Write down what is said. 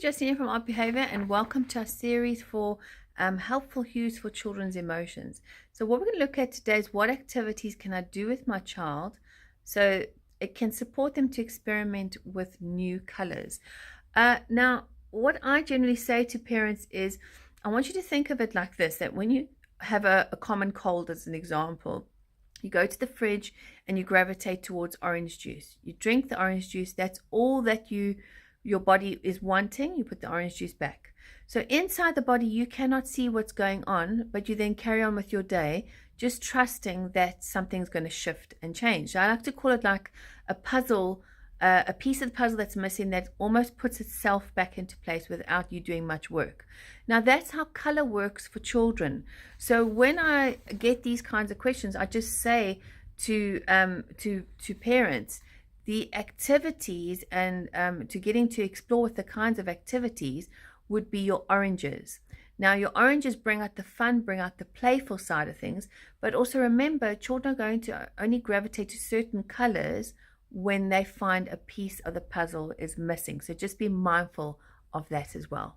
Justine from Art Behaviour, and welcome to our series for helpful hues for children's emotions. So what we're going to look at today is what activities can I do with my child so it can support them to experiment with new colors. Now, what I generally say to parents is, I want you to think of it like this, that when you have a common cold, as an example, you go to the fridge and you gravitate towards orange juice. You drink the orange juice. That's all that your body is wanting. You put the orange juice back. So inside the body, you cannot see what's going on, but you then carry on with your day, just trusting that something's going to shift and change. So I like to call it like a puzzle, a piece of the puzzle that's missing that almost puts itself back into place without you doing much work. Now that's how color works for children. So when I get these kinds of questions, I just say to parents, the activities and to getting to explore with the kinds of activities would be your oranges. Now your oranges bring out the fun, bring out the playful side of things, but also remember, children are going to only gravitate to certain colors when they find a piece of the puzzle is missing. So just be mindful of that as well.